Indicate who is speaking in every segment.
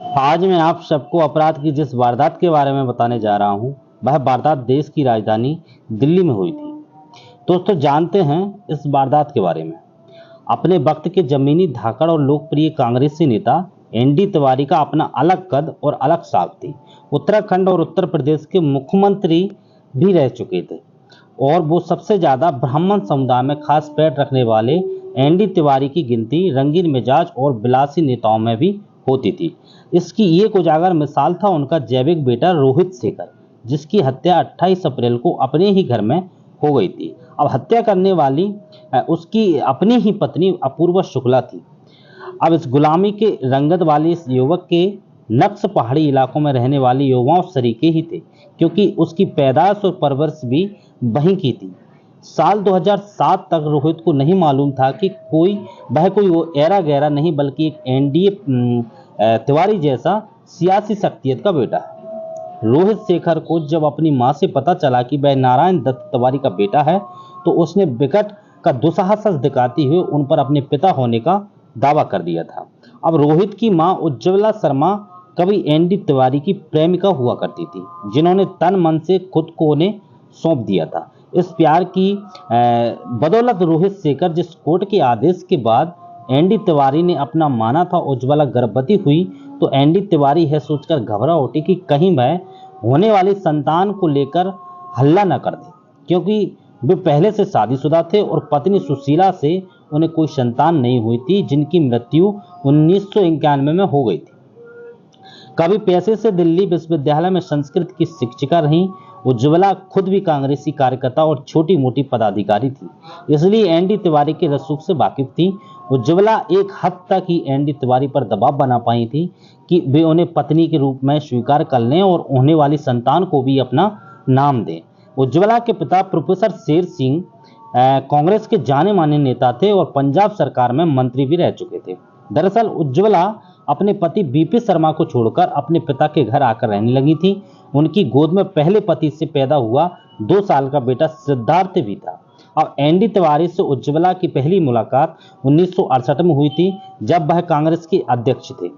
Speaker 1: आज मैं आप सबको अपराध की जिस वारदात के बारे में बताने जा रहा हूं, वह वारदात देश की राजधानी दिल्ली में हुई थी। दोस्तों, जानते हैं इस वारदात के बारे में। अपने वक्त के जमीनी धाकड़ और लोकप्रिय कांग्रेसी नेता एनडी तिवारी का अपना अलग कद और अलग साख थी। उत्तराखंड और उत्तर प्रदेश के मुख्यमंत्री भी रह चुके थे और वो सबसे ज्यादा ब्राह्मण समुदाय में खास पैठ रखने वाले एनडी तिवारी की गिनती रंगीन मिजाज और विलासी नेताओं में भी होती थी। इसकी एक उजागर मिसाल था उनका जैविक बेटा रोहित शेखर, जिसकी हत्या 28 अप्रैल को अपने ही घर में हो गई थी। अब हत्या करने वाली उसकी अपनी ही पत्नी अपूर्वा शुक्ला थी। अब इस गुलामी के रंगत वाले इस युवक के नक्श पहाड़ी इलाकों में रहने वाले युवाओं सरीके ही थे, क्योंकि उसकी पैदाइश और परवरिश भी वहीं की थी। साल 2007 तक रोहित को नहीं मालूम था कि वह कोई वो ऐरा गैरा नहीं, बल्कि एक एनडीए तिवारी जैसा सियासी शख्सियत का बेटा है। रोहित शेखर को जब अपनी मां से पता चला कि वह नारायण दत्त तिवारी का बेटा है, तो उसने विकट का दुस्साहस दिखाते हुए उन पर अपने पिता होने का दावा कर दिया था। अब रोहित की मां उज्ज्वला शर्मा कभी एनडी तिवारी की प्रेमिका हुआ करती थी, जिन्होंने तन मन से खुद को उन्हें सौंप दिया था। इस प्यार की बदौलत रोहित शेखर जिस कोर्ट के आदेश के बाद एनडी तिवारी ने अपना माना था उज्ज्वला गर्भवती हुई, तो एनडी तिवारी है सोचकर घबरा उठी कि कहीं वह होने वाली संतान को लेकर हल्ला न कर दे, क्योंकि वे पहले से शादीशुदा थे और पत्नी सुशीला से उन्हें कोई संतान नहीं हुई थी, जिनकी मृत्यु 1991 में हो गई थी। कभी पैसे से दिल्ली विश्वविद्यालय में संस्कृत की शिक्षिका रहीं। उज्ज्वला खुद भी कांग्रेसी कार्यकर्ता और छोटी मोटी पदाधिकारी थी, इसलिए एनडी तिवारी के रसूख से वाकिफ थी। उज्ज्वला एक हद तक ही एनडी तिवारी पर दबाव बना पाई थी कि वे उन्हें पत्नी के रूप में स्वीकार कर लें और होने वाली संतान को भी अपना नाम दें। उज्ज्वला के पिता प्रोफेसर शेर सिंह कांग्रेस के जाने माने नेता थे और पंजाब सरकार में मंत्री भी रह चुके थे। दरअसल उज्ज्वला अपने पति बीपी शर्मा को छोड़कर अपने पिता के घर आकर रहने लगी थी। उनकी गोद में पहले पति से पैदा हुआ 2 साल का बेटा सिद्धार्थ भी था। अब एनडी तिवारी से उज्ज्वला की पहली मुलाकात 1968 में हुई थी, जब वह कांग्रेस के अध्यक्ष थे।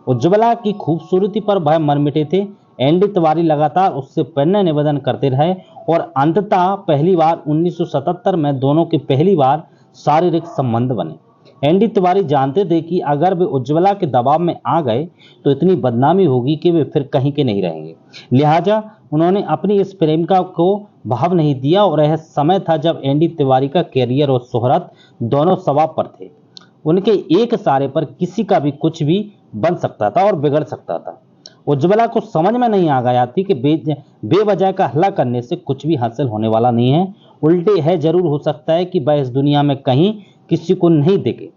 Speaker 1: उज्ज्वला की खूबसूरती पर वह मनमिटे थे। एनडी तिवारी लगातार उससे प्रेम निवेदन करते रहे और अंततः पहली बार 1977 में दोनों के पहली बार शारीरिक संबंध बने। एनडी तिवारी जानते थे कि अगर वे उज्ज्वला के दबाव में आ गए तो इतनी बदनामी होगी कि वे फिर कहीं के नहीं रहेंगे। लिहाजा उन्होंने अपनी इस प्रेमिका को भाव नहीं दिया और यह समय था जब एनडी तिवारी का कैरियर और शोहरत दोनों सवाब पर थे। उनके एक इशारे पर किसी का भी कुछ भी बन सकता था और बिगड़ सकता था। उज्ज्वला को समझ में नहीं आ गया थी कि बेवजह का हल्ला करने से कुछ भी हासिल होने वाला नहीं है। उल्टे है जरूर हो सकता है कि वह इस दुनिया में कहीं किसी को नहीं दिखे।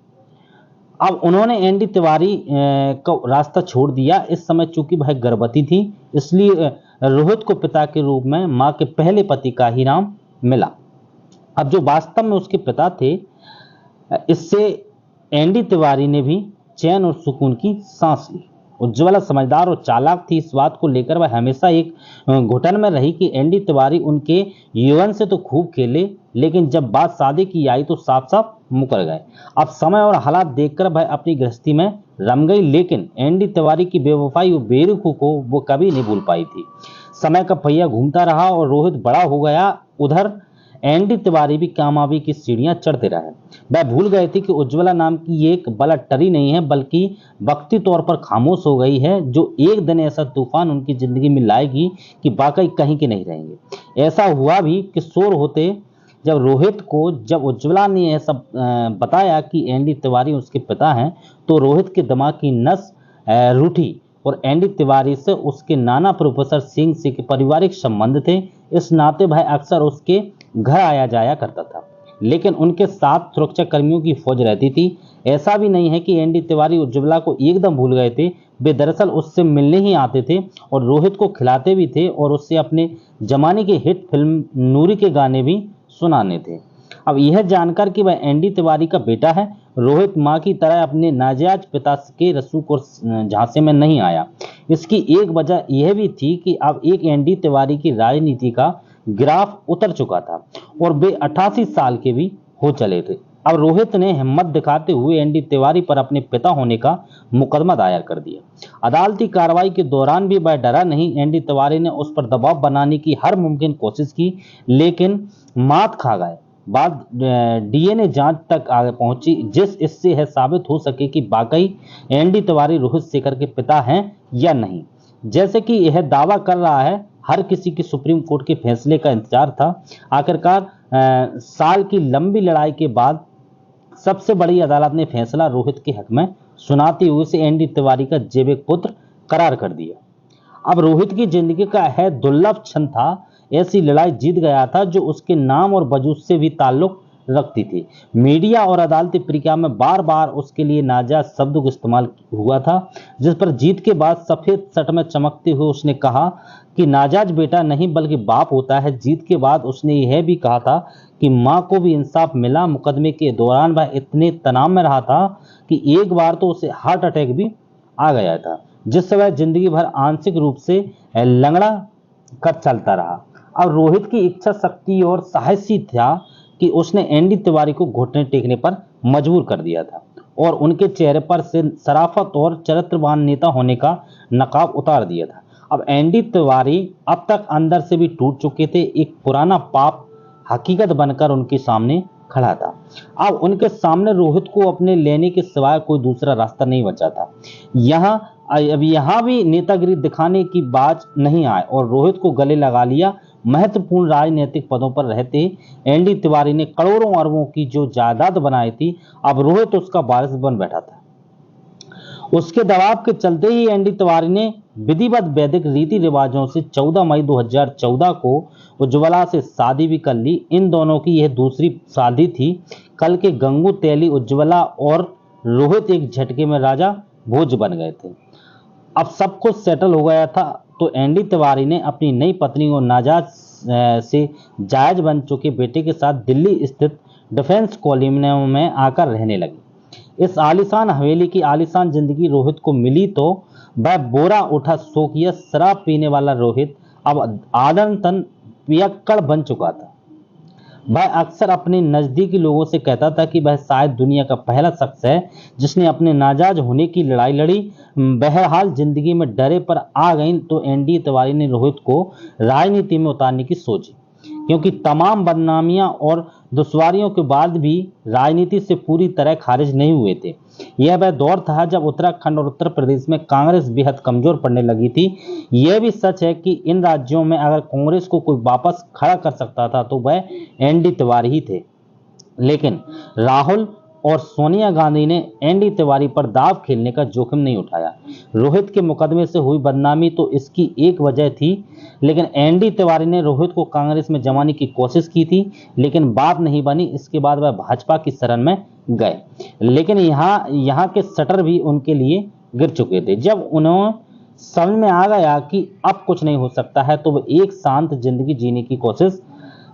Speaker 1: अब उन्होंने एनडी तिवारी का रास्ता छोड़ दिया। इस समय चूंकि वह गर्भवती थी, इसलिए रोहित को पिता के रूप में मां के पहले पति का ही नाम मिला। अब जो वास्तव में उसके पिता थे, इससे एनडी तिवारी ने भी चैन और सुकून की सांस ली। उज्ज्वला समझदार और चालाक थी। इस बात को लेकर वह हमेशा एक घुटन में रही कि एनडी तिवारी उनके यौवन से तो खूब खेले, लेकिन जब बात शादी की आई तो साफ साफ मुकर गए। अब समय और हालात देखकर वह अपनी गृहस्थी में रम गई, लेकिन एनडी तिवारी की बेवफाई और बेरुखी को वो कभी नहीं भूल पाई थी। समय का पहिया घूमता रहा और रोहित बड़ा हो गया। उधर एनडी तिवारी भी कामयाबी की सीढ़ियां चढ़ते रहे। वह भूल गए थे कि उज्ज्वला नाम की एक बला टरी नहीं है, बल्कि वक्ती तौर पर खामोश हो गई है, जो एक दिन ऐसा तूफान उनकी जिंदगी में लाएगी कि वाकई कहीं के नहीं रहेंगे। ऐसा हुआ भी कि शोर होते जब उज्ज्वला ने यह सब बताया कि एनडी तिवारी उसके पिता हैं, तो रोहित के दिमाग की नस रूठी और एनडी तिवारी से उसके नाना प्रोफेसर सिंह से के पारिवारिक संबंध थे। इस नाते वह अक्सर उसके घर आया जाया करता था, लेकिन उनके साथ सुरक्षा कर्मियों की फौज रहती थी। ऐसा भी नहीं है कि एनडी तिवारी उज्ज्वला को एकदम भूल गए थे। वे दरअसल उससे मिलने ही आते थे और रोहित को खिलाते भी थे और उससे अपने जमाने की हिट फिल्म नूरी के गाने भी सुनाने थे। अब यह जानकर कि वह एनडी तिवारी का बेटा है, रोहित मां की तरह अपने नाजायज पिता के रसूख और झांसे में नहीं आया। इसकी एक वजह यह भी थी कि अब एक एनडी तिवारी की राजनीति का ग्राफ उतर चुका था और वे 88 साल के भी हो चले थे। अब रोहित ने हिम्मत दिखाते हुए एनडी तिवारी पर अपने पिता होने का मुकदमा दायर कर दिया। अदालती कार्रवाई के दौरान भी वह डरा नहीं। एनडी तिवारी ने उस पर दबाव बनाने की हर मुमकिन कोशिश की, लेकिन मात खा गए। बात डीएनए जांच तक आगे पहुंची, जिस इससे यह साबित हो सके कि वाकई एनडी तिवारी रोहित शेखर के पिता हैं या नहीं। जैसे कि यह दावा कर रहा है, हर किसी की सुप्रीम कोर्ट के फैसले का इंतजार था। आखिरकार साल की लंबी लड़ाई के बाद सबसे बड़ी अदालत ने फैसला रोहित के हक में सुनाते हुए उसे एनडी तिवारी का जैविक पुत्र करार कर दिया। अब रोहित की जिंदगी का यह दुर्लभ क्षण था। ऐसी लड़ाई जीत गया था जो उसके नाम और वजूद से भी ताल्लुक रखती थी। मीडिया और अदालती प्रक्रिया में बार बार उसके लिए नाजायज शब्दों का इस्तेमाल हुआ था, जिस पर जीत के बाद सफेद शर्ट में चमकते हुए उसने कहा कि नाजायज बेटा नहीं बल्कि बाप होता है। जीत के बाद उसने यह भी कहा था कि मां को भी इंसाफ मिला। मुकदमे के दौरान वह इतने तनाव में रहा था कि एक बार तो उसे हार्ट अटैक भी आ गया था, जिससे वह जिंदगी भर आंशिक रूप से लंगड़ा कर चलता रहा। अब रोहित की इच्छा शक्ति और साहसी था कि उसने एनडी तिवारी को घुटने टेकने पर मजबूर कर दिया था और उनके चेहरे पर से शराफत और चरित्रवान नेता होने का नकाब उतार दिया था। अब एनडी तिवारी अब तक अंदर से भी टूट चुके थे। एक पुराना पाप हकीकत बनकर उनके सामने खड़ा था। अब उनके सामने रोहित को अपने लेने के सिवाय कोई दूसरा रास्ता नहीं बचा था। यहाँ भी नेतागिरी दिखाने की बात नहीं आए और रोहित को गले लगा लिया। महत्वपूर्ण राजनीतिक पदों पर रहते एनडी तिवारी ने करोड़ों अरबों की जो जायदाद बनाई थी, अब रोहित उसका वारिस बन बैठा था। उसके दबाव के चलते ही एनडी तिवारी ने विधिवत वैदिक रीति रिवाजों से 14 मई 2014 को उज्ज्वला से शादी भी कर ली। इन दोनों की यह दूसरी शादी थी। कल के गंगू तेली उज्ज्वला और रोहित एक झटके में राजा भोज बन गए थे। अब सब कुछ सेटल हो गया था, तो एनडी तिवारी ने अपनी नई पत्नी और नाजायज से जायज बन चुके बेटे के साथ दिल्ली स्थित डिफेंस कॉलोनी में आकर रहने लगी। इस आलीशान हवेली की आलीशान जिंदगी रोहित को मिली तो वह बोरा उठा शौकिया शराब पीने वाला रोहित अब आदतन पियक्कड़ बन चुका था। वह अक्सर अपने नजदीकी लोगों से कहता था कि वह शायद दुनिया का पहला शख्स है जिसने अपने नाजायज होने की लड़ाई लड़ी। बहरहाल जिंदगी में डरे पर आ गई तो एनडी तिवारी ने रोहित को राजनीति में उतारने की सोची, क्योंकि तमाम बदनामियां और दुश्वारियों के बाद भी राजनीति से पूरी तरह खारिज नहीं हुए थे। यह वह दौर था जब उत्तराखंड और उत्तर प्रदेश में कांग्रेस बेहद कमजोर पड़ने लगी थी। यह भी सच है कि इन राज्यों में अगर कांग्रेस को कोई वापस खड़ा कर सकता था तो वह एनडी तिवारी ही थे। लेकिन राहुल और सोनिया गांधी ने एनडी तिवारी पर दाव खेलने का जोखिम नहीं उठाया। रोहित के मुकदमे से हुई बदनामी तो इसकी एक वजह थी, लेकिन एनडी तिवारी ने रोहित को कांग्रेस में जमाने की कोशिश की थी, लेकिन बात नहीं बनी। इसके बाद वह भाजपा की शरण में गए, लेकिन यहाँ के शटर भी उनके लिए गिर चुके थे। जब उन्हें समझ में आ गया कि अब कुछ नहीं हो सकता है, तो वह एक शांत जिंदगी जीने की कोशिश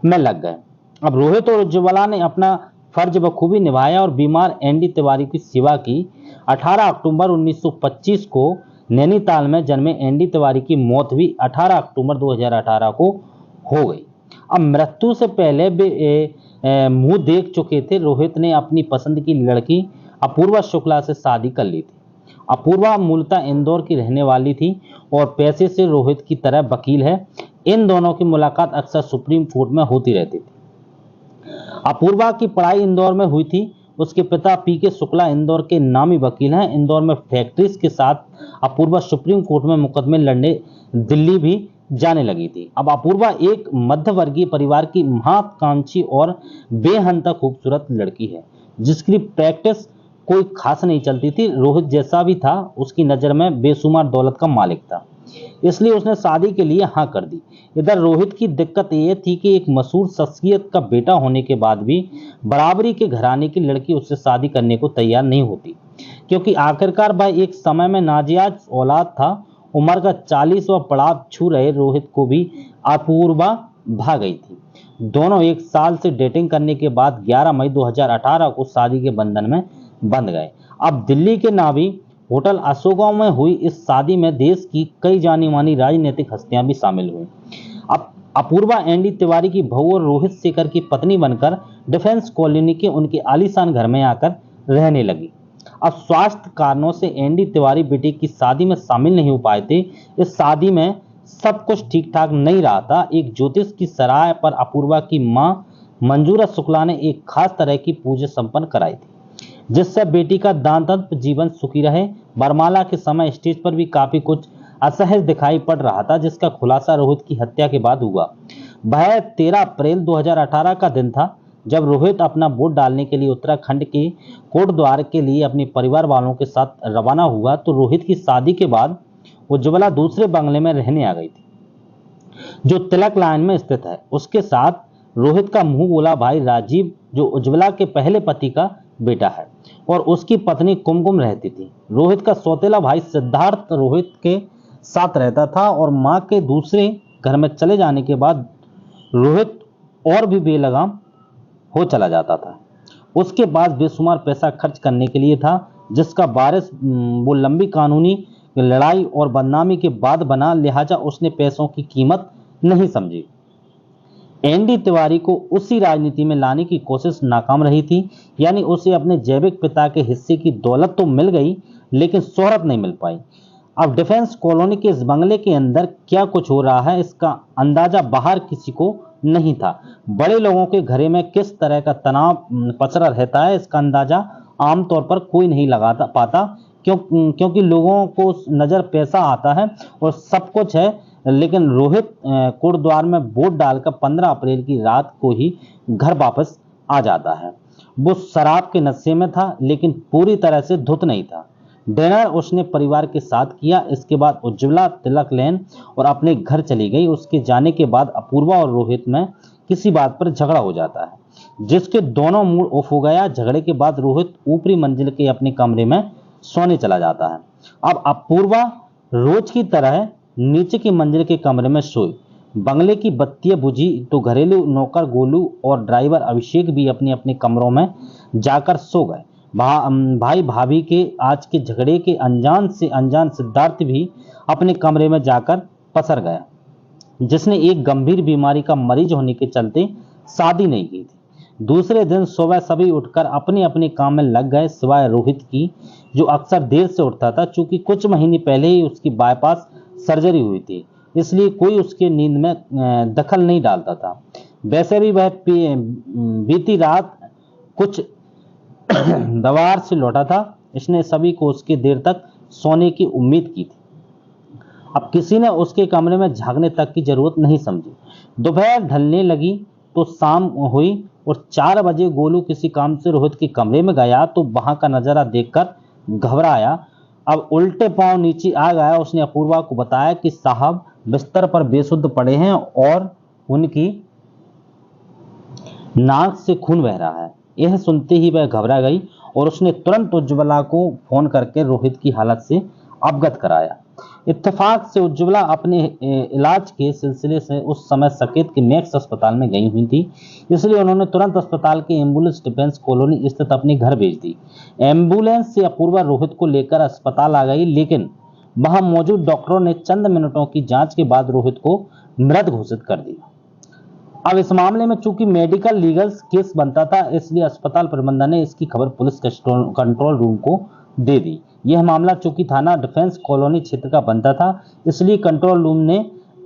Speaker 1: में लग गए। अब रोहित और उज्ज्वला ने अपना फर्ज बखूबी निभाया और बीमार एनडी तिवारी की सेवा की। 18 अक्टूबर 1925 को नैनीताल में जन्मे एनडी तिवारी की मौत भी 18 अक्टूबर 2018 को हो गई। अब मृत्यु से पहले वे मुंह देख चुके थे। रोहित ने अपनी पसंद की लड़की अपूर्वा शुक्ला से शादी कर ली थी। अपूर्वा मूलतः इंदौर की रहने वाली थी और पेशे से रोहित की तरह वकील है। इन दोनों की मुलाकात अक्सर सुप्रीम कोर्ट में होती रहती थी। अपूर्वा की पढ़ाई इंदौर में हुई थी। उसके पिता पीके शुक्ला इंदौर के नामी वकील हैं। इंदौर में फैक्ट्रीज के साथ अपूर्वा सुप्रीम कोर्ट में मुकदमे लड़ने दिल्ली भी जाने लगी थी। अब अपूर्वा एक मध्यवर्गीय परिवार की महत्वाकांक्षी और बेहद खूबसूरत लड़की है, जिसकी प्रैक्टिस कोई खास नहीं चलती थी। रोहित जैसा भी था, उसकी नज़र में बेशुमार दौलत का मालिक था, इसलिए उसने शादी के लिए हाँ कर दी। इधर रोहित की दिक्कत यह थी कि एक मशहूर शख्सियत का बेटा होने के बाद भी बराबरी के घराने की लड़की उससे शादी करने को तैयार नहीं होती, क्योंकि आखिरकार वह एक समय में नाजायज औलाद था। उम्र का 40वां पड़ाव छू रहे रोहित को भी अपूर्वा भा गई थी। दोनों एक साल से डेटिंग करने के बाद 11 मई 2018 को शादी के बंधन में बंध गए। अब दिल्ली के नामी होटल अशोका में हुई इस शादी में देश की कई जानी मानी राजनीतिक हस्तियां भी शामिल हुई। अब अपूर्वा एनडी तिवारी की बहू और रोहित शेखर की पत्नी बनकर डिफेंस कॉलोनी के उनके आलीशान घर में आकर रहने लगी। अब स्वास्थ्य कारणों से एनडी तिवारी बेटे की शादी में शामिल नहीं हो पाए थे। इस शादी में सब कुछ ठीक ठाक नहीं रहा था। एक ज्योतिष की सराय पर अपूर्वा की मां मंजूरा शुक्ला ने एक खास तरह की पूजा संपन्न कराई थी, जिससे बेटी का दाम्पत्य जीवन सुखी रहे। वरमाला के समय स्टेज पर भी काफी कुछ असहज दिखाई पड़ रहा था, जिसका खुलासा रोहित की हत्या के बाद हुआ। वह 13 अप्रैल 2018 का दिन था जब रोहित अपना वोट डालने के लिए उत्तराखंड के कोटद्वार के लिए अपने परिवार वालों के साथ रवाना हुआ। तो रोहित की शादी के बाद उज्ज्वला दूसरे बंगले में रहने आ गई थी, जो तिलक लाइन में स्थित है। उसके साथ रोहित का मुंह बोला भाई राजीव, जो उज्ज्वला के पहले पति का बेटा है, और उसकी पत्नी कुमकुम रहती थी। रोहित का सौतेला भाई सिद्धार्थ रोहित के साथ रहता था, और मां के दूसरे घर में चले जाने के बाद रोहित और भी बेलगाम हो चला जाता था। उसके पास बेशुमार पैसा खर्च करने के लिए था, जिसका वारिस वो लंबी कानूनी लड़ाई और बदनामी के बाद बना, लिहाजा उसने पैसों की कीमत नहीं समझी। एनडी तिवारी को उसी राजनीति में लाने की कोशिश नाकाम रही थी, यानी उसे अपने जैविक पिता के हिस्से की दौलत तो मिल गई, लेकिन शोहरत नहीं मिल पाई। अब डिफेंस कॉलोनी के इस बंगले के अंदर क्या कुछ हो रहा है, इसका अंदाजा बाहर किसी को नहीं था। बड़े लोगों के घरे में किस तरह का तनाव पसरा रहता है, इसका अंदाजा आमतौर पर कोई नहीं लगा पाता, क्योंकि लोगों को नजर पैसा आता है और सब कुछ है। लेकिन रोहित कोटद्वार में वोट डालकर 15 अप्रैल की रात को ही घर वापस आ जाता है। वो शराब के नशे में था, लेकिन पूरी तरह से धुत नहीं था। डिनर उसने परिवार के साथ किया। इसके बाद उज्ज्वला तिलक लेन और अपने घर चली गई। उसके जाने के बाद अपूर्वा और रोहित में किसी बात पर झगड़ा हो जाता है, जिसके दोनों मूड ऑफ हो गया। झगड़े के बाद रोहित ऊपरी मंजिल के अपने कमरे में सोने चला जाता है। अब अपूर्वा रोज की तरह नीचे की मंजिल के कमरे में सोई। बंगले की बत्तियां बुझी तो घरेलू नौकर गोलू और ड्राइवर अभिषेक भी अपने अपने कमरों में जाकर सो गए। भाई भाभी के आज के झगड़े के अनजान से अनजान सिद्धार्थ भी अपने कमरे में जाकर पसर गया, जिसने एक गंभीर बीमारी का मरीज होने के चलते शादी नहीं की थी। दूसरे दिन सुबह सभी उठकर अपने अपने काम में लग गए, सिवाय रोहित की, जो अक्सर देर से उठता था। चूंकि कुछ महीने पहले ही उसकी बाईपास सर्जरी हुई थी, इसलिए कोई उसके नींद में दखल नहीं डालता था। वैसे भी वह बीती रात कुछ दवार से लौटा था। इसने सभी को उसके देर तक सोने की उम्मीद की थी। अब किसी ने उसके कमरे में झांकने तक की जरूरत नहीं समझी। दोपहर ढलने लगी तो शाम हुई और 4 बजे गोलू किसी काम से रोहित के कमरे में गया तो वहां का नजारा देखकर घबराया। अब उल्टे पांव नीचे आ गया। उसने अपूर्वा को बताया कि साहब बिस्तर पर बेसुध पड़े हैं और उनकी नाक से खून बह रहा है। यह सुनते ही वह घबरा गई और उसने तुरंत उज्ज्वला को फोन करके रोहित की हालत से अवगत कराया। इत्तेफाक से उज्ज्वला अपने इलाज के सिलसिले से उस समय सकेत के मैक्स अस्पताल में गई हुई थी, इसलिए उन्होंने तुरंत अस्पताल की एम्बुलेंस डिफेंस कॉलोनी स्थित अपने घर भेज दी। एम्बुलेंस से अपूर्वा रोहित को लेकर अस्पताल आ गई, लेकिन वहां मौजूद डॉक्टरों ने चंद मिनटों की जांच के बाद रोहित को मृत घोषित कर दिया। अब इस मामले में चूंकि मेडिकल लीगल केस बनता था, इसलिए अस्पताल प्रबंधन ने इसकी खबर पुलिस कंट्रोल रूम को दे दी। यह मामला चूंकि थाना डिफेंस कॉलोनी क्षेत्र का बनता था, इसलिए कंट्रोल रूम ने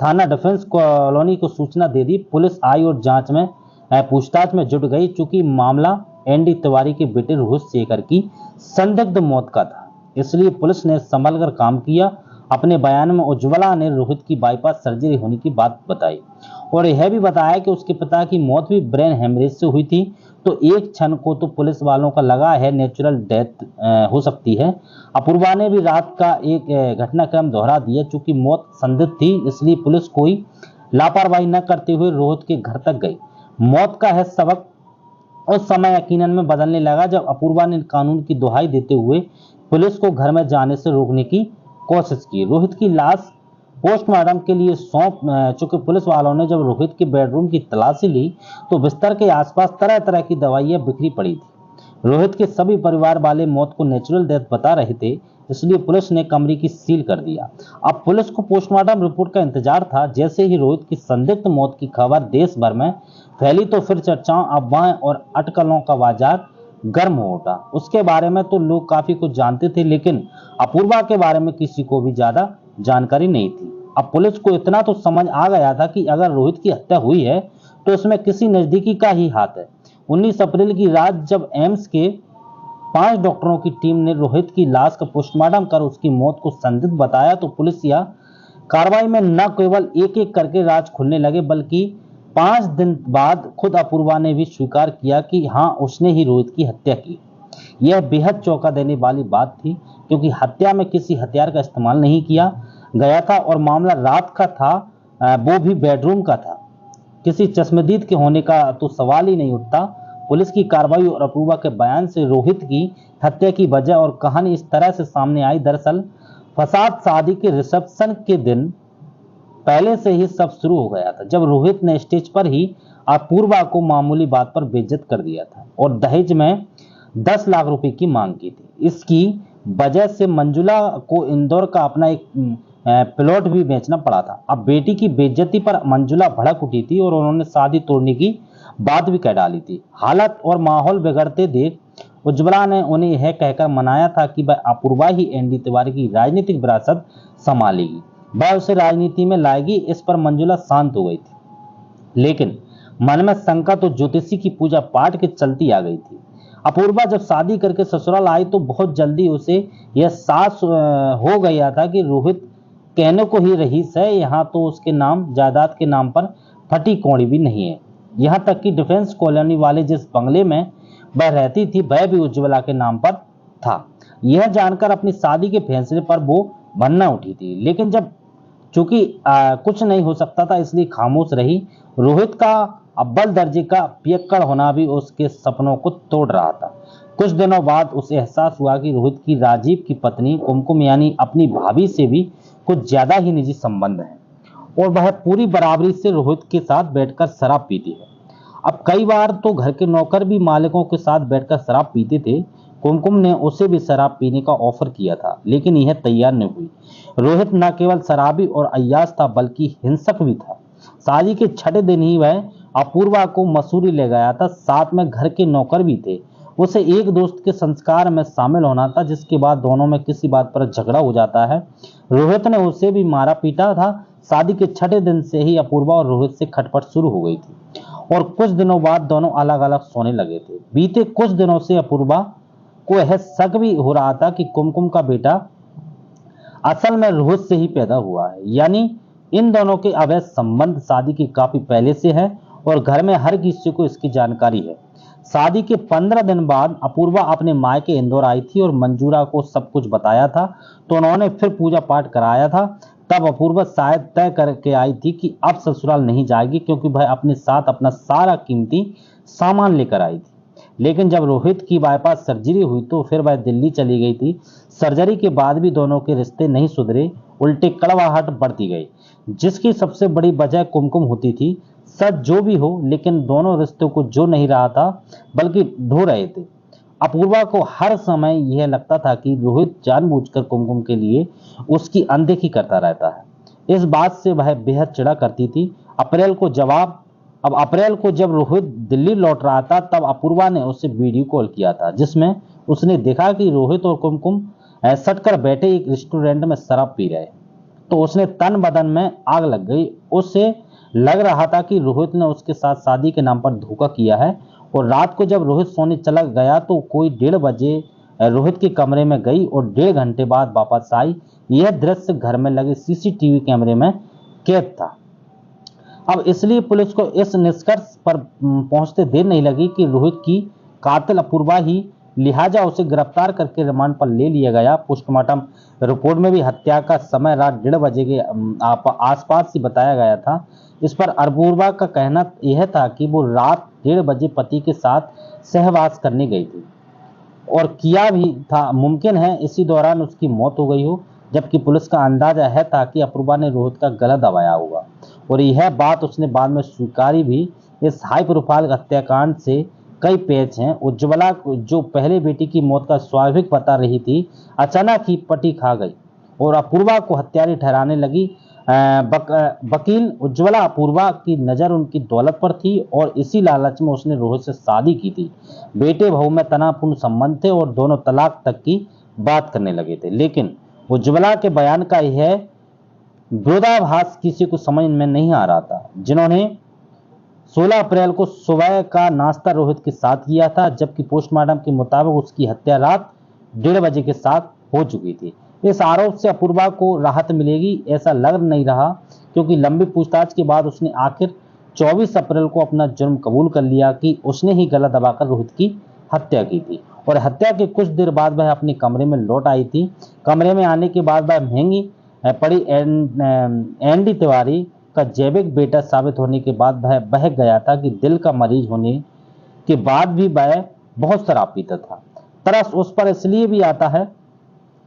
Speaker 1: थाना डिफेंस कॉलोनी को सूचना दे दी। पुलिस आई और जांच में पूछताछ में जुट गई। चूंकि मामला एनडी तिवारी के बेटे रोहित शेखर की संदिग्ध मौत का था, इसलिए पुलिस ने संभल कर काम किया। अपने बयान में उज्ज्वला ने रोहित की बाईपास सर्जरी होने की बात बताई और यह भी बताया कि उसके पिता की मौत भी ब्रेन हेमरेज से हुई थी। तो एक क्षण को तो पुलिस वालों का लगा है नेचुरल डेथ हो सकती है। अपूर्वा ने भी रात का एक घटनाक्रम दोहरा दिया। चूंकि मौत संदिग्ध थी, इसलिए पुलिस कोई लापरवाही न करते हुए रोहित के घर तक गई। मौत का है सबक उस समय यकीनन में बदलने लगा जब अपूर्वा ने कानून की दुहाई देते हुए पुलिस को घर में जाने से रोकने की कोशिश की। रोहित की लाश पोस्टमार्टम के लिए सौंप चुके पुलिस वालों ने जब रोहित के बेडरूम की तलाशी ली तो बिस्तर के आसपास तरह तरह की दवाइयां बिखरी पड़ी थी। रोहित के सभी परिवार वाले मौत को नेचुरल डेथ बता रहे थे, इसलिए पुलिस ने कमरे की सील कर दिया। अब पुलिस को पोस्टमार्टम रिपोर्ट का इंतजार था। जैसे ही रोहित की संदिग्ध मौत की खबर देश भर में फैली तो फिर चर्चाओं, अफवाहें और अटकलों का बाजार गर्म हो उठा। उसके बारे में तो लोग काफी कुछ जानते थे, लेकिन अपूर्वा के बारे में किसी को भी ज्यादा जानकारी नहीं थी। अब पुलिस को इतना तो समझ आ गया था कि अगर रोहित की हत्या हुई है तो इसमें किसी नजदीकी का ही हाथ है। 19 अप्रैल की रात जब एम्स के 5 डॉक्टरों की टीम ने रोहित की लाश का पोस्टमार्टम कर उसकी मौत को संदिग्ध बताया तो पुलिस या कार्रवाई में न केवल एक एक करके राज खुलने लगे, बल्कि 5 दिन बाद खुद अपूर्वा ने भी स्वीकार किया कि हाँ, उसने ही रोहित की हत्या की। यह बेहद चौंका देने वाली बात थी, क्योंकि हत्या में किसी हथियार का इस्तेमाल नहीं किया गया था और मामला रात का था, वो भी बेडरूम का था। किसी चश्मदीद के होने का तो सवाल ही नहीं उठता। पुलिस की कार्रवाई और अपूर्वा के बयान से रोहित की हत्या की वजह और कहानी इस तरह से सामने आई। दरअसल फसाद शादी के रिसेप्शन के दिन पहले से ही सब शुरू हो गया था, जब रोहित ने स्टेज पर ही अपूर्वा को मामूली बात पर बेइज्जत कर दिया था और दहेज में 10 लाख रुपए की मांग की थी। इसकी वजह से मंजुला को इंदौर का अपना एक प्लॉट भी बेचना पड़ा था। अब बेटी की बेइज्जती पर मंजुला भड़क उठी थी और उन्होंने शादी तोड़ने की बात भी कह डाली थी। हालत और माहौल बिगड़ते देख उज्ज्वला ने उन्हें यह कहकर मनाया था कि वह अपूर्वा ही एनडी तिवारी की राजनीतिक विरासत संभालेगी, वह उसे राजनीति में लाएगी। इस पर मंजुला शांत हो गई थी, लेकिन मन में शंका तो ज्योतिषी की पूजा पाठ के चलती आ गई थी। अपूर्वा जब शादी करके ससुराल आई तो बहुत जल्दी उसे यह साफ हो गया था कि रोहित कहने को ही रईस है, यहाँ तो उसके नाम जायदाद के नाम पर फटी कौड़ी भी नहीं है। यहाँ तक कि डिफेंस कॉलोनी वाले जिस बंगले में वह रहती थी वह भी उज्ज्वला के नाम पर था। यह जानकर अपनी शादी के फैसले पर वो बनना उठी थी, लेकिन जब चूंकि कुछ नहीं हो सकता था इसलिए खामोश रही। रोहित का अव्वल दर्जे का पियक्कड़ होना भी उसके सपनों को तोड़ रहा था। कुछ दिनों बाद उसे एहसास हुआ कि रोहित की राजीव की पत्नी कुमकुम यानी अपनी भाभी से भी कुछ ज्यादा ही निजी संबंध है और वह पूरी बराबरी से रोहित के साथ बैठकर शराब पीती है। अब कई बार तो घर के नौकर भी मालिकों के साथ बैठकर शराब पीते थे। कुमकुम ने उसे भी शराब पीने का ऑफर किया था, लेकिन यह तैयार नहीं हुई। रोहित न केवल शराबी और अय्याश था बल्कि हिंसक भी था। शादी के 6 दिन ही वह अपूर्वा को मसूरी ले गया था, साथ में घर के नौकर भी थे। उसे एक दोस्त के संस्कार में शामिल होना था, जिसके बाद दोनों में किसी बात पर झगड़ा हो जाता है। रोहित ने उसे भी मारा पीटा था। शादी के 6 दिन से ही अपूर्वा और रोहित से खटपट शुरू हो गई थी और कुछ दिनों बाद दोनों अलग अलग सोने लगे थे। बीते कुछ दिनों से अपूर्वा को यह शक भी हो रहा था कि कुमकुम का बेटा असल में रोहित से ही पैदा हुआ है, यानी इन दोनों के अवैध संबंध शादी के काफी पहले से है और घर में हर किसी को इसकी जानकारी है। शादी के 15 दिन बाद अपूर्वा अपने मायके इंदौर आई थी और मंजूरा को सब कुछ बताया था, तो उन्होंने फिर पूजा पाठ कराया था। तब अपूर्वा शायद तय करके आई थी कि अब ससुराल नहीं जाएगी, क्योंकि वह अपने साथ अपना सारा कीमती सामान लेकर आई थी। लेकिन जब रोहित की बाईपास सर्जरी हुई तो फिर वह दिल्ली चली गई थी। सर्जरी के बाद भी दोनों के रिश्ते नहीं सुधरे, उल्टे कड़वाहट बढ़ती गई, जिसकी सबसे बड़ी वजह कुमकुम होती थी। सच जो भी हो, लेकिन दोनों रिश्तों को जो नहीं रहा था बल्कि ढो रहे थे। अपूर्वा को हर समय यह लगता था कि रोहित जानबूझकर कुमकुम के लिए उसकी अनदेखी करता रहता है। इस बात से वह बेहद चिढ़ा करती थी। अप्रैल को जब रोहित दिल्ली लौट रहा था तब अपूर्वा ने उसे वीडियो कॉल किया था, जिसमें उसने देखा कि रोहित और कुमकुम सटकर बैठे एक रेस्टोरेंट में शराब पी रहे। तो उसने तन बदन में आग लग गई। उसे लग रहा था कि रोहित ने उसके साथ शादी के नाम पर धोखा किया है। और रात को जब रोहित सोने चला गया तो कोई 1:30 बजे रोहित के कमरे में गई और 1.5 घंटे बाद वापस आई। यह दृश्य घर में लगे सीसीटीवी कैमरे में कैद था। अब इसलिए पुलिस को इस निष्कर्ष पर पहुंचते देर नहीं लगी कि रोहित की कातिल अपूर्वा ही, लिहाजा उसे गिरफ्तार करके रिमांड पर ले लिया गया। पोस्टमार्टम रिपोर्ट में भी हत्या का समय रात 1:30 बजे के आसपास ही बताया गया था। इस पर अपूर्वा का कहना यह था कि वो रात 1:30 बजे पति के साथ सहवास करने गई थी और किया भी था। मुमकिन है इसी दौरान उसकी मौत हो गई हो, जबकि पुलिस का अंदाजा है था कि अपूर्वा ने रोहित का गला दबाया होगा और यह बात उसने बाद में स्वीकारी भी। इस हाई प्रोफाइल हत्याकांड से कई पेच हैं। उज्ज्वला जो पहले बेटी की मौत का स्वाभाविक बता रही थी, अचानक ही पटी खा गई और अपूर्वा को हत्यारी ठहराने लगी। वकील उज्ज्वला अपूर्वा की नज़र उनकी दौलत पर थी और इसी लालच में उसने रोहित से शादी की थी। बेटे बहू में तनावपूर्ण संबंध थे और दोनों तलाक तक की बात करने लगे थे। लेकिन उज्ज्वला के बयान का यह विरोधाभास किसी को समझ में नहीं आ रहा था। जिन्होंने 16 अप्रैल को सुबह का नाश्ता रोहित के साथ किया था, जबकि पोस्टमार्टम के मुताबिक उसकी हत्या रात 1:30 बजे के साथ हो चुकी थी। इस आरोप से अपूर्वा को राहत मिलेगी ऐसा लग नहीं रहा, क्योंकि लंबी पूछताछ के बाद उसने आखिर 24 अप्रैल को अपना जुर्म कबूल कर लिया कि उसने ही गला दबाकर रोहित की हत्या की थी और हत्या के कुछ देर बाद वह अपने कमरे में लौट आई थी। कमरे में आने के बाद वह महंगी पड़ी एनडी तिवारी का जैविक बेटा साबित होने के बाद वह बहक गया था कि दिल का मरीज होने के बाद भी वह बहुत शराब पीता था। तरस उस पर इसलिए भी आता है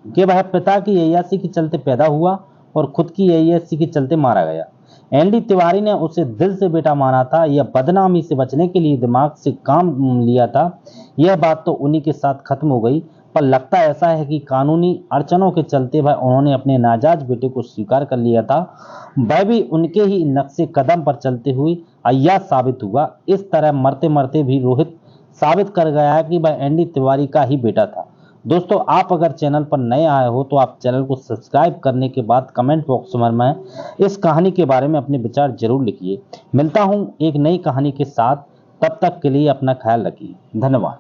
Speaker 1: कि वह पिता की अय्याशी के चलते पैदा हुआ और खुद की अय्याशी के चलते मारा गया। एनडी तिवारी ने उसे दिल से बेटा माना था, यह बदनामी से बचने के लिए दिमाग से काम लिया था। यह बात तो उन्हीं के साथ खत्म हो गई, पर लगता ऐसा है कि कानूनी अड़चनों के चलते वह उन्होंने अपने नाजायज बेटे को स्वीकार कर लिया था। वह भी उनके ही नक्शे कदम पर चलते हुए अय्याश साबित हुआ। इस तरह मरते मरते भी रोहित साबित कर गया कि वह एनडी तिवारी का ही बेटा था। दोस्तों, आप अगर चैनल पर नए आए हो तो आप चैनल को सब्सक्राइब करने के बाद कमेंट बॉक्स में इस कहानी के बारे में अपने विचार जरूर लिखिए। मिलता हूं एक नई कहानी के साथ, तब तक के लिए अपना ख्याल रखिए। धन्यवाद।